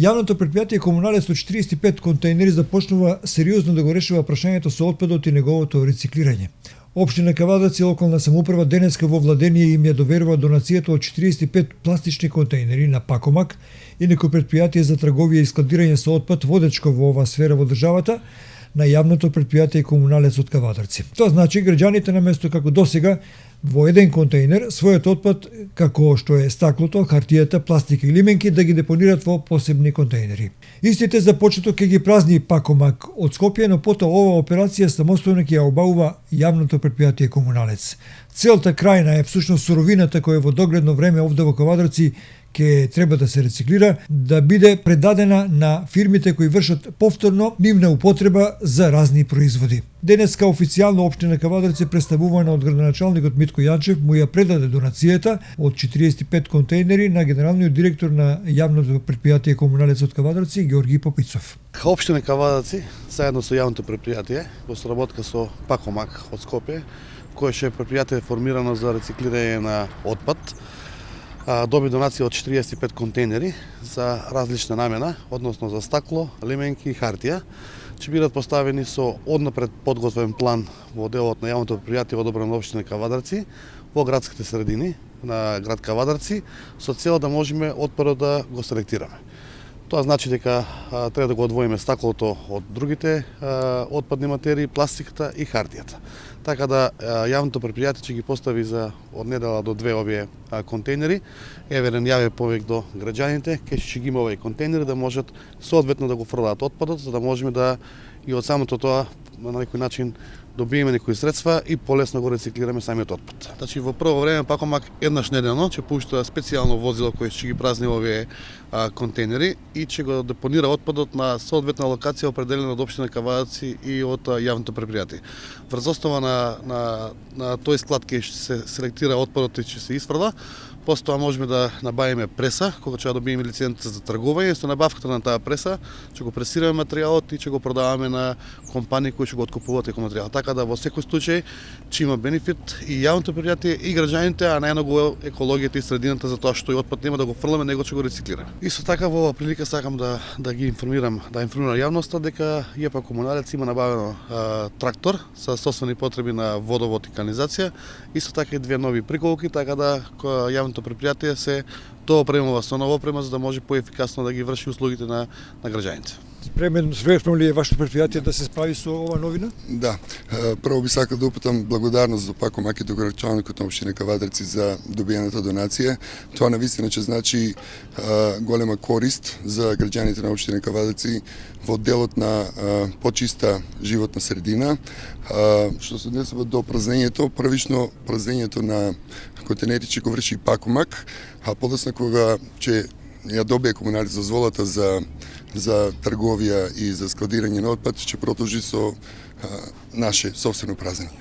Јавното претпријатие Комуналец од 45 контейнери започнува сериозно да го решава прашањето со отпадот и неговото рециклирање. Општина Кавадарци и локална самоуправа денеска во владение им ја доверува донацијата од 45 пластични контейнери на Пакомак, инаку претпријатие за трговија и складирање со отпад водечко во оваа сфера во државата, на јавното претпријатие Комуналец од Кавадарци. Тоа значи граѓаните наместо како досега во еден контейнер својот отпад, како што е стаклото, хартијата, пластика и лименки, да ги депонираат во посебни контейнери. Истите започнато ќе ги празни Пакомак од Скопје, но потоа оваа операција самостојно ќе ја обавува јавното претпријатие Комуналец. Целта крајна е всушност суровината која во догледно време овде во Кавадарци ќе треба да се рециклира, да биде предадена на фирмите кои вршат повторно нивна употреба за разни производи. Денеска официјално општина Кавадарци представувана од градоначалникот Митко Јанчев му ја предаде донацијата од 45 контейнери на генералниот директор на јавното претпријатие Комуналец од Кавадарци Ѓорги Попицов. Општина Кавадарци заедно со јавното претпријатие во соработка со Пакомак од Скопје, кое е претпријатие формирано за рециклирање на отпад, доби донација од 45 контейнери за различна намена, односно за стакло, лименки и хартија. Ќе бидат поставени со однапред подготвен план во делот на јавното претпријатие одобрено на општина Кавадарци во градските средини на град Кавадарци со цел да можеме отпадот да го селектираме. Тоа значи дека треба да го одвоиме стаклото од другите отпадни материи, пластиката и хартијата. Така да јавното претпријатие ќе ги постави за од недела до 2 овие контейнери. Еверен јаве повик до граѓаните, ќе ги има овие контейнери да можат соодветно да го фрлаат отпадот, за да можеме да и од самото тоа на некој начин добиеме некои средства и полесно го рециклираме самиот отпад. Значи во прво време Пакомак еднаш неделно ќе пушта специјално возило кое ќе ги празни овие контейнери и ќе го депонира отпадот на соодветна локација определена од општина Кавадарци и од јавното претпријатие. Врз основа на тој склад ќе се селектира отпадот и ќе се исфрла. После тоа можеме да набавиме преса, кога ќе добиеме лиценца за тргување, со набавката на таа преса ќе го пресираме материјалот и ќе го продаваме на компании кои ќе го откупуваат како материјал. Така да во секој случај ќе има бенефит и јавното претпријатие и граѓаните, а најмногу екологијата и средината, за тоа што и отпад нема да го фрламе, него ќе го рециклираме. Исто така во оваа прилика сакам да ги информирам јавноста дека ЈП Комуналец има набавено трактор со сопствени потреби на водовод и канализација, исто така и 2 нови приколки, така да јавното претпријатие се доопремува со нова опрема за да може поефикасно да ги врши услугите на граѓаните. Спремно ли е вашето претпријатие да се справи со ова новина? Да. Прво би сакал да упатам благодарност до Пакомак и до градоначалникот на општина Кавадарци за добиената донација. Тоа навистина ќе значи голема корист за граѓаните на општина Кавадарци во делот на почиста животна средина. Што се однесува до празнењето, првично празнењето на контейнери ќе го врши Пакомак, а подоцна кога ќе ја добие Комуналец дозволата за трговија и за складирање на отпад, ќе продолжи со наше собствено празнење.